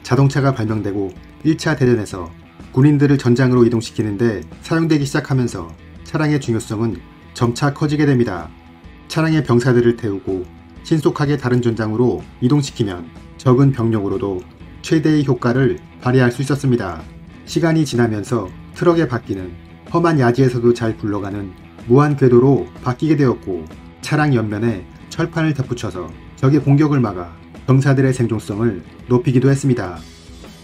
자동차가 발명되고 1차 대전에서 군인들을 전장으로 이동시키는데 사용되기 시작하면서 차량의 중요성은 점차 커지게 됩니다. 차량에 병사들을 태우고 신속하게 다른 전장으로 이동시키면 적은 병력으로도 최대의 효과를 발휘할 수 있었습니다. 시간이 지나면서 트럭에 바뀌는 험한 야지에서도 잘 굴러가는 무한 궤도로 바뀌게 되었고, 차량 옆면에 철판을 덧붙여서 적의 공격을 막아 병사들의 생존성을 높이기도 했습니다.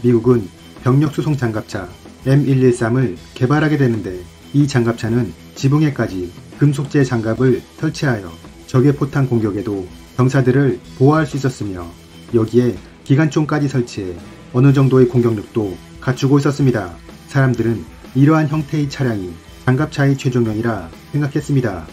미국은 병력 수송 장갑차 M113을 개발하게 되는데, 이 장갑차는 지붕에까지 금속재 장갑을 설치하여 적의 포탄 공격에도 병사들을 보호할 수 있었으며, 여기에 기관총까지 설치해 어느 정도의 공격력도 갖추고 있었습니다. 사람들은 이러한 형태의 차량이 장갑차의 최종형이라 생각했습니다.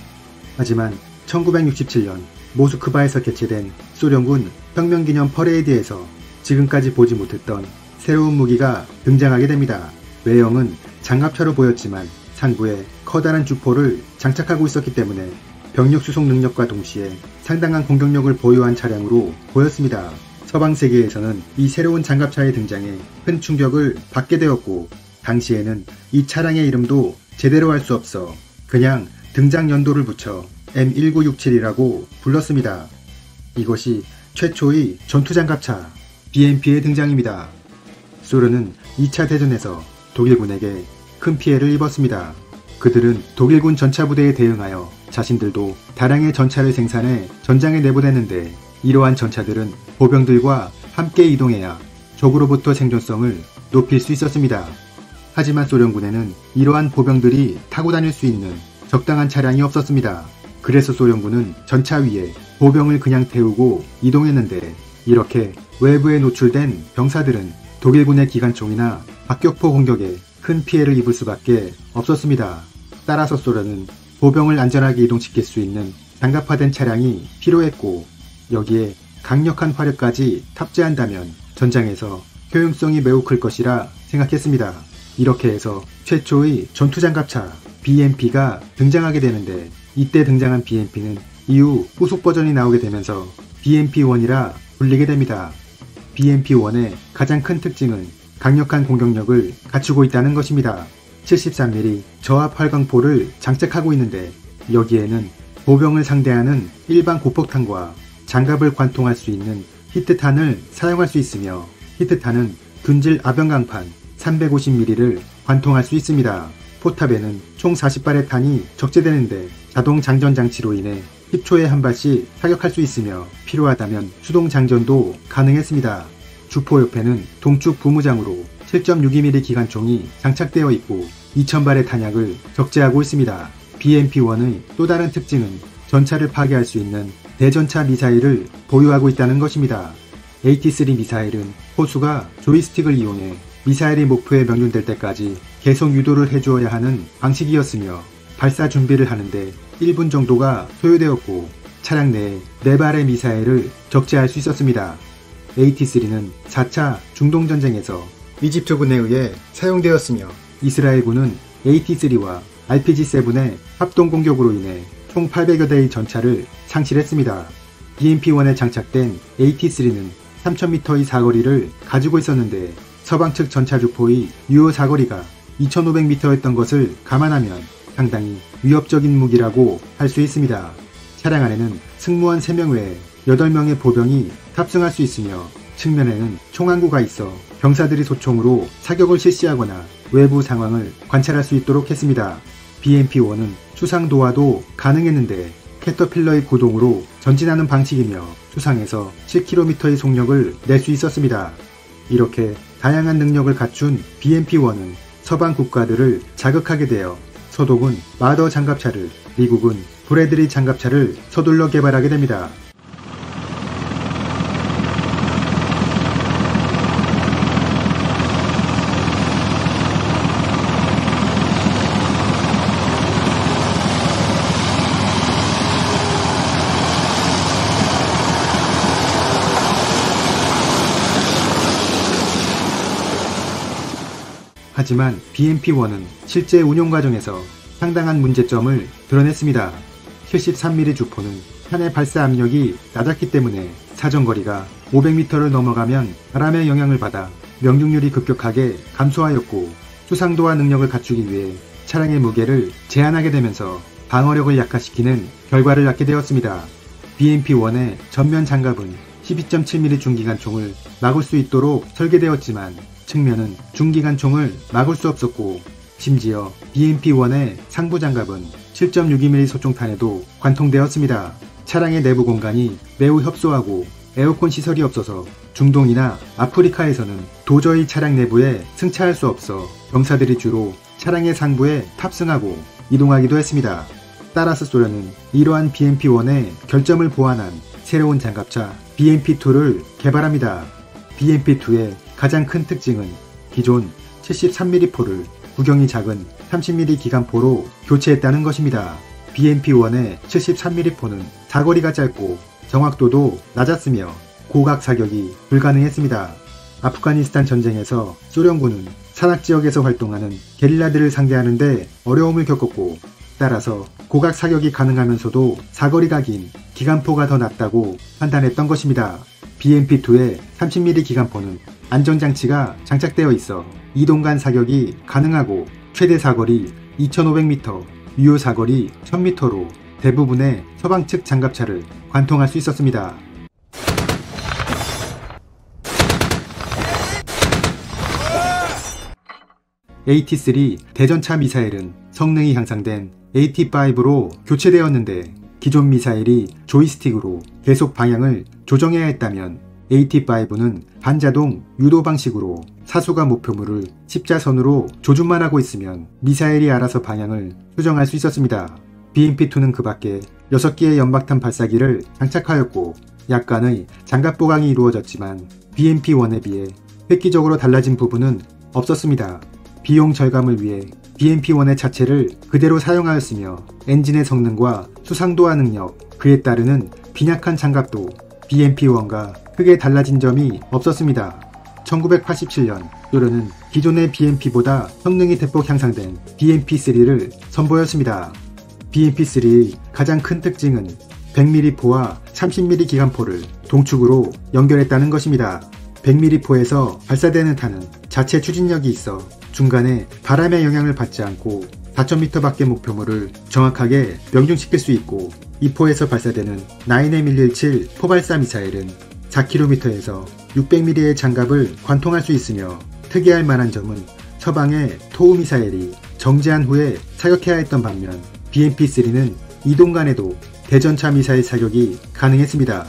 하지만 1967년 모스크바에서 개최된 소련군 혁명기념 퍼레이드에서 지금까지 보지 못했던 새로운 무기가 등장하게 됩니다. 외형은 장갑차로 보였지만 상부에 커다란 주포를 장착하고 있었기 때문에 병력 수송 능력과 동시에 상당한 공격력을 보유한 차량으로 보였습니다. 서방 세계에서는 이 새로운 장갑차의 등장에 큰 충격을 받게 되었고, 당시에는 이 차량의 이름도 제대로 할 수 없어 그냥 등장 연도를 붙여 M1967이라고 불렀습니다. 이것이 최초의 전투장갑차 BMP의 등장입니다. 소련은 2차 대전에서 독일군에게 큰 피해를 입었습니다. 그들은 독일군 전차부대에 대응하여 자신들도 다량의 전차를 생산해 전장에 내보냈는데, 이러한 전차들은 보병들과 함께 이동해야 적으로부터 생존성을 높일 수 있었습니다. 하지만 소련군에는 이러한 보병들이 타고 다닐 수 있는 적당한 차량이 없었습니다. 그래서 소련군은 전차 위에 보병을 그냥 태우고 이동했는데, 이렇게 외부에 노출된 병사들은 독일군의 기관총이나 박격포 공격에 큰 피해를 입을 수밖에 없었습니다. 따라서 소련은 보병을 안전하게 이동시킬 수 있는 장갑화된 차량이 필요했고, 여기에 강력한 화력까지 탑재한다면 전장에서 효용성이 매우 클 것이라 생각했습니다. 이렇게 해서 최초의 전투장갑차 BMP가 등장하게 되는데, 이때 등장한 BMP는 이후 후속 버전이 나오게 되면서 BMP-1이라 불리게 됩니다. BMP-1의 가장 큰 특징은 강력한 공격력을 갖추고 있다는 것입니다. 73mm 저압 활강포를 장착하고 있는데, 여기에는 보병을 상대하는 일반 고폭탄과 장갑을 관통할 수 있는 히트탄을 사용할 수 있으며, 히트탄은 균질 아병강판 350mm를 관통할 수 있습니다. 포탑에는 총 40발의 탄이 적재되는데, 자동 장전 장치로 인해 10초에 한 발씩 사격할 수 있으며 필요하다면 수동 장전도 가능했습니다. 주포 옆에는 동축 부무장으로 7.62mm 기관총이 장착되어 있고 2000발의 탄약을 적재하고 있습니다. BMP-1의 또 다른 특징은 전차를 파괴할 수 있는 대전차 미사일을 보유하고 있다는 것입니다. AT-3 미사일은 포수가 조이스틱을 이용해 미사일이 목표에 명중될 때까지 계속 유도를 해주어야 하는 방식이었으며, 발사 준비를 하는데 1분 정도가 소요되었고 차량 내에 4발의 미사일을 적재할 수 있었습니다. AT-3는 4차 중동전쟁에서 이집트군에 의해 사용되었으며, 이스라엘군은 AT-3와 RPG-7의 합동공격으로 인해 총 800여 대의 전차를 상실했습니다. BMP-1에 장착된 AT-3는 3000m의 사거리를 가지고 있었는데, 서방 측 전차 주포의 유효 사거리가 2500m였던 것을 감안하면 상당히 위협적인 무기라고 할 수 있습니다. 차량 안에는 승무원 3명 외에 8명의 보병이 탑승할 수 있으며, 측면에는 총항구가 있어 병사들이 소총으로 사격을 실시하거나 외부 상황을 관찰할 수 있도록 했습니다. BMP-1은 수상 도하도 가능했는데, 캐터필러의 구동으로 전진하는 방식이며 수상에서 7km의 속력을 낼 수 있었습니다. 이렇게 다양한 능력을 갖춘 BMP-1은 서방 국가들을 자극하게 되어 서독은 마더 장갑차를, 미국은 브래들리 장갑차를 서둘러 개발하게 됩니다. 하지만 BMP-1은 실제 운용 과정에서 상당한 문제점을 드러냈습니다. 73mm 주포는 탄의 발사 압력이 낮았기 때문에 사정거리가 500m를 넘어가면 바람의 영향을 받아 명중률이 급격하게 감소하였고 수상도와 능력을 갖추기 위해 차량의 무게를 제한하게 되면서 방어력을 약화시키는 결과를 낳게 되었습니다. BMP-1의 전면 장갑은 12.7mm 중기관총을 막을 수 있도록 설계되었지만 측면은 중기관총을 막을 수 없었고 심지어 BMP-1의 상부 장갑은 7.62mm 소총탄에도 관통되었습니다. 차량의 내부 공간이 매우 협소하고 에어컨 시설이 없어서 중동이나 아프리카에서는 도저히 차량 내부에 승차할 수 없어 병사들이 주로 차량의 상부에 탑승하고 이동하기도 했습니다. 따라서 소련은 이러한 BMP-1의 결점을 보완한 새로운 장갑차 BMP-2를 개발합니다. BMP-2의 가장 큰 특징은 기존 73mm 포를 구경이 작은 30mm 기관포로 교체했다는 것입니다. BMP-1의 73mm 포는 사거리가 짧고 정확도도 낮았으며 고각 사격이 불가능했습니다. 아프가니스탄 전쟁에서 소련군은 산악지역에서 활동하는 게릴라들을 상대하는데 어려움을 겪었고 따라서 고각 사격이 가능하면서도 사거리가 긴 기관포가 더 낫다고 판단했던 것입니다. BMP-2의 30mm 기관포는 안전장치가 장착되어 있어 이동간 사격이 가능하고 최대 사거리 2500m, 유효 사거리 1000m로 대부분의 서방 측 장갑차를 관통할 수 있었습니다. AT-3 대전차 미사일은 성능이 향상된 AT-5로 교체되었는데 기존 미사일이 조이스틱으로 계속 방향을 조정해야 했다면 AT-5는 반자동 유도 방식으로 사수가 목표물을 십자선으로 조준만 하고 있으면 미사일이 알아서 방향을 수정할 수 있었습니다. BMP-2는 그 밖에 6개의 연막탄 발사기를 장착하였고 약간의 장갑 보강이 이루어졌지만 BMP-1에 비해 획기적으로 달라진 부분은 없었습니다. 비용 절감을 위해 BMP-1의 자체를 그대로 사용하였으며 엔진의 성능과 수상도와 능력, 그에 따르는 빈약한 장갑도 BMP-1과 크게 달라진 점이 없었습니다. 1987년 소련은 기존의 BMP보다 성능이 대폭 향상된 BMP-3를 선보였습니다. BMP-3의 가장 큰 특징은 100mm 포와 30mm 기관포를 동축으로 연결했다는 것입니다. 100mm 포에서 발사되는 탄은 자체 추진력이 있어 중간에 바람의 영향을 받지 않고 4000m 밖의 목표물을 정확하게 명중시킬 수 있고 이 포에서 발사되는 9M117 포발사 미사일은 4km에서 600mm의 장갑을 관통할 수 있으며 특이할 만한 점은 서방의 토우 미사일이 정지한 후에 사격해야 했던 반면 BMP-3는 이동간에도 대전차 미사일 사격이 가능했습니다.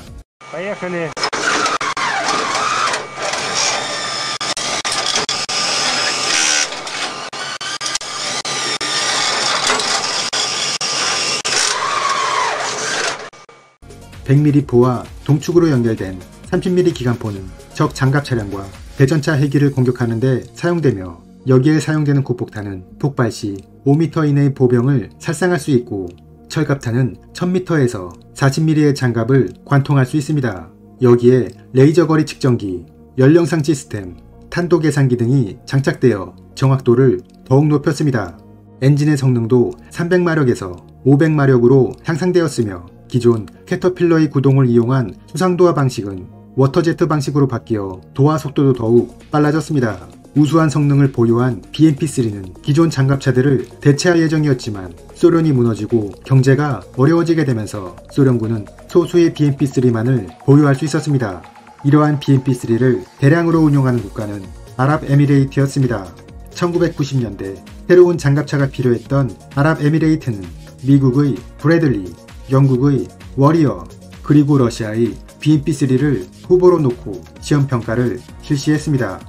(100mm) 포와 동축으로 연결된 30mm 기관포는 적 장갑 차량과 대전차 헬기를 공격하는 데 사용되며 여기에 사용되는 고폭탄은 폭발 시 5m 이내의 보병을 살상할 수 있고 철갑탄은 1000m에서 40mm의 장갑을 관통할 수 있습니다. 여기에 레이저 거리 측정기, 연령상 시스템, 탄도 계산기 등이 장착되어 정확도를 더욱 높였습니다. 엔진의 성능도 300마력에서 500마력으로 향상되었으며 기존 캐터필러의 구동을 이용한 수상도화 방식은 워터제트 방식으로 바뀌어 도화 속도도 더욱 빨라졌습니다. 우수한 성능을 보유한 BMP-3는 기존 장갑차들을 대체할 예정이었지만 소련이 무너지고 경제가 어려워지게 되면서 소련군은 소수의 BMP-3만을 보유할 수 있었습니다. 이러한 BMP-3를 대량으로 운용하는 국가는 아랍에미레이트였습니다. 1990년대 새로운 장갑차가 필요했던 아랍에미레이트는 미국의 브래들리, 영국의 워리어, 그리고 러시아의 BMP-3를 후보로 놓고 시험평가를 실시했습니다.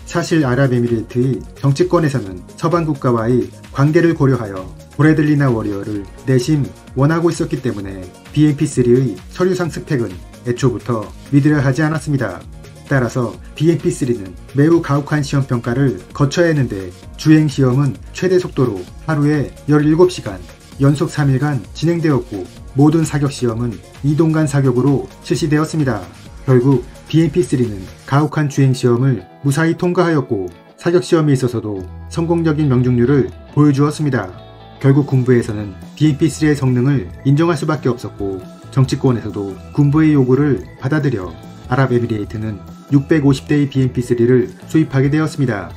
사실 아랍에미레이트의 정치권에서는 서방 국가와의 관계를 고려하여 브래들리나 워리어를 내심 원하고 있었기 때문에 BMP-3의 서류상 스펙은 애초부터 믿으려 하지 않았습니다. 따라서 BMP-3는 매우 가혹한 시험평가를 거쳐야 했는데 주행시험은 최대 속도로 하루에 17시간 연속 3일간 진행되었고 모든 사격시험은 이동간 사격으로 실시되었습니다. 결국 BMP-3는 가혹한 주행시험을 무사히 통과하였고 사격시험에 있어서도 성공적인 명중률을 보여주었습니다. 결국 군부에서는 BMP-3의 성능을 인정할 수밖에 없었고 정치권에서도 군부의 요구를 받아들여 아랍에미레이트는 650대의 BMP-3를 수입하게 되었습니다.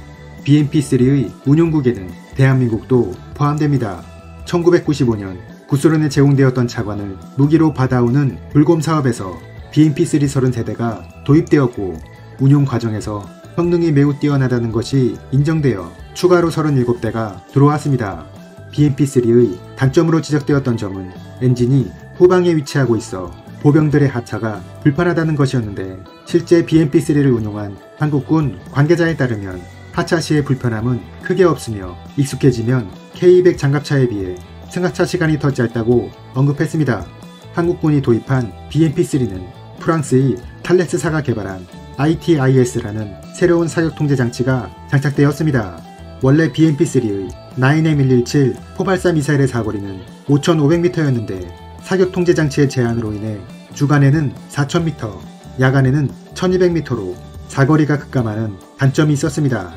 BMP-3의 운용국에는 대한민국도 포함됩니다. 1995년 구소련에 제공되었던 차관을 무기로 받아오는 불곰 사업에서 BMP-3 30세대가 도입되었고 운용 과정에서 성능이 매우 뛰어나다는 것이 인정되어 추가로 37대가 들어왔습니다. BMP-3의 단점으로 지적되었던 점은 엔진이 후방에 위치하고 있어 보병들의 하차가 불편하다는 것이었는데 실제 BMP-3를 운용한 한국군 관계자에 따르면 하차 시의 불편함은 크게 없으며 익숙해지면 K200 장갑차에 비해 승하차 시간이 더 짧다고 언급했습니다. 한국군이 도입한 BMP-3는 프랑스의 탈레스사가 개발한 ITIS라는 새로운 사격 통제 장치가 장착되었습니다. 원래 BMP-3의 9M117 포발사 미사일의 사거리는 5,500m였는데 사격 통제 장치의 제한으로 인해 주간에는 4,000m, 야간에는 1,200m로 사거리가 급감하는 단점이 있었습니다.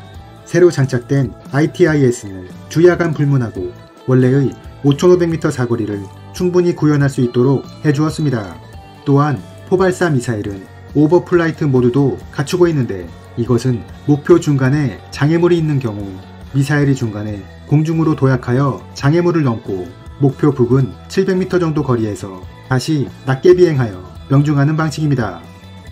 새로 장착된 ITIS는 주야간 불문하고 원래의 5,500m 사거리를 충분히 구현할 수 있도록 해주었습니다. 또한 포발사 미사일은 오버플라이트 모드도 갖추고 있는데 이것은 목표 중간에 장애물이 있는 경우 미사일이 중간에 공중으로 도약하여 장애물을 넘고 목표 부근 700m 정도 거리에서 다시 낮게 비행하여 명중하는 방식입니다.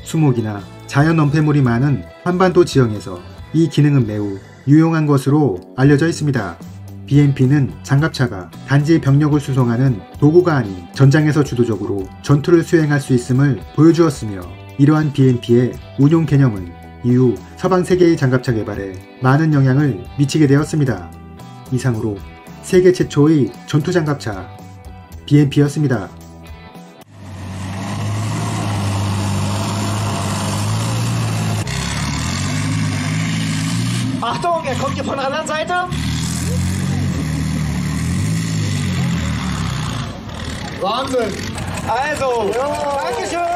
수목이나 자연 엄폐물이 많은 한반도 지형에서 이 기능은 매우 유용한 것으로 알려져 있습니다. BMP는 장갑차가 단지 병력을 수송하는 도구가 아닌 전장에서 주도적으로 전투를 수행할 수 있음을 보여주었으며 이러한 BMP의 운용 개념은 이후 서방 세계의 장갑차 개발에 많은 영향을 미치게 되었습니다. 이상으로 세계 최초의 전투 장갑차 BMP였습니다. Achtung, er kommt hier von der anderen Seite. Wahnsinn. Also, Dankeschön.